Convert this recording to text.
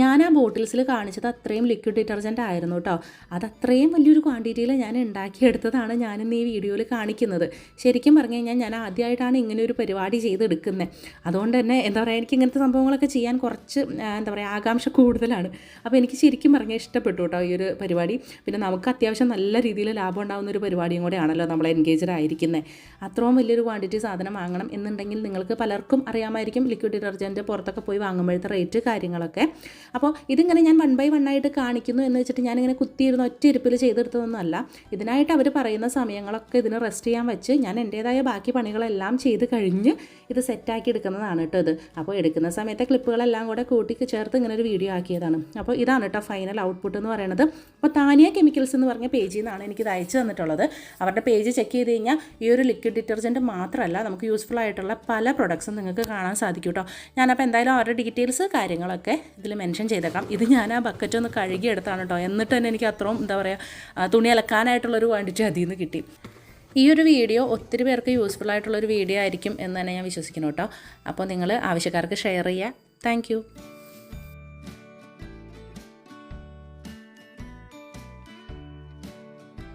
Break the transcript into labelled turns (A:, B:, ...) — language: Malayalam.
A: ഞാൻ ആ ബോട്ടിൽസിൽ കാണിച്ചത് അത്രയും ലിക്വിഡ് ഡിറ്റർജൻ്റ് ആയിരുന്നു കേട്ടോ. അത് അത്രയും വലിയൊരു ക്വാണ്ടിറ്റിയിൽ ഞാൻ ഉണ്ടാക്കിയെടുത്തതാണ് ഞാനിന്ന് ഈ വീഡിയോയിൽ കാണിക്കുന്നത്. ശരിക്കും പറഞ്ഞു കഴിഞ്ഞാൽ ഞാൻ ആദ്യമായിട്ടാണ് ഇങ്ങനെ ഒരു പരിപാടി ചെയ്തെടുക്കുന്നത്. അതുകൊണ്ട് തന്നെ എന്താ പറയുക, എനിക്ക് ഇങ്ങനത്തെ സംഭവങ്ങളൊക്കെ ചെയ്യാൻ കുറച്ച് എന്താ പറയുക ആകാംക്ഷ കൂടുതലാണ്. അപ്പോൾ എനിക്ക് ശരിക്കും പറഞ്ഞാൽ ഇഷ്ടപ്പെട്ടു കേട്ടോ ഈ ഒരു പരിപാടി. പിന്നെ നമുക്ക് അത്യാവശ്യം നല്ല രീതിയിൽ ലാഭം ഉണ്ടാകുന്ന ഒരു പരിപാടിയും കൂടെ ആണല്ലോ നമ്മൾ എൻഗേജ്ഡ് ആയിരിക്കുന്നത്. അത്രയും വലിയൊരു ക്വാണ്ടിറ്റി സാധനം വാങ്ങണം എന്നുണ്ടെങ്കിൽ നിങ്ങൾക്ക് പലർക്കും അറിയാമായിരിക്കും ലിക്വിഡ് ഡിറ്റർജൻറ്റ് പുറത്തൊക്കെ പോയി വാങ്ങുമ്പോഴത്തെ റേറ്റ് കാര്യങ്ങളൊക്കെ. അപ്പോൾ ഇതിങ്ങനെ ഞാൻ 1 by 1 ആയിട്ട് കാണിക്കുന്നു എന്ന് വെച്ചിട്ട് ഞാനിങ്ങനെ കുത്തിയിരുന്ന ഒറ്റ ഇരിപ്പിൽ ചെയ്തെടുത്തതൊന്നുമല്ല. ഇതിനായിട്ട് അവർ പറയുന്ന സമയങ്ങളൊക്കെ ഇതിന് റെസ്റ്റ് ചെയ്യാൻ വെച്ച് ഞാൻ എൻ്റേതായ ബാക്കി പണികളെല്ലാം ചെയ്ത് കഴിഞ്ഞ് ഇത് സെറ്റാക്കി എടുക്കുന്നതാണ് കേട്ടോ ഇത്. അപ്പോൾ എടുക്കുന്ന സമയത്തെ ക്ലിപ്പുകളെല്ലാം കൂടെ കൂട്ടി ചേർത്ത് ഇങ്ങനെ ഒരു വീഡിയോ ആക്കിയതാണ്. അപ്പോൾ ഇതാണ് കേട്ടോ ഫൈനൽ ഔട്ട്പുട്ട് എന്ന് പറയുന്നത്. അപ്പോൾ താനിയ കെമിക്കൽസ് എന്ന് പറഞ്ഞ പേജിൽ നിന്നാണ് എനിക്കിത് അയച്ചു തന്നിട്ടുള്ളത്. അവരുടെ പേജ് ചെക്ക് ചെയ്ത് കഴിഞ്ഞാൽ ഈ ഒരു ലിക്വിഡ് ഡിറ്റർജൻറ്റ് മാത്രമല്ല നമുക്ക് യൂസ്ഫുൾ ആയിട്ടുള്ള പല പ്രൊഡക്ട്സും നിങ്ങൾക്ക് കാണാൻ സാധിക്കും കേട്ടോ. ഞാനപ്പോൾ എന്തായാലും അവരുടെ ഡീറ്റെയിൽസ് കാര്യങ്ങളൊക്കെ ഇതിൽ മെൻഷൻ ചെയ്തേക്കാം. ഇത് ഞാൻ ആ ബക്കറ്റ് ഒന്ന് കഴുകിയെടുത്താണ് കേട്ടോ. എന്നിട്ട് തന്നെ എനിക്ക് അത്രയും എന്താ പറയുക തുണി അലക്കാനായിട്ടുള്ളൊരു ക്വാണ്ടിറ്റി അതിൽ നിന്ന് കിട്ടി. ഈ ഒരു വീഡിയോ ഒത്തിരി പേർക്ക് യൂസ്ഫുൾ ആയിട്ടുള്ളൊരു വീഡിയോ ആയിരിക്കും എന്ന് തന്നെ ഞാൻ വിശ്വസിക്കുന്നു കേട്ടോ. അപ്പോൾ നിങ്ങൾ ആവശ്യക്കാർക്ക് ഷെയർ ചെയ്യുക. താങ്ക്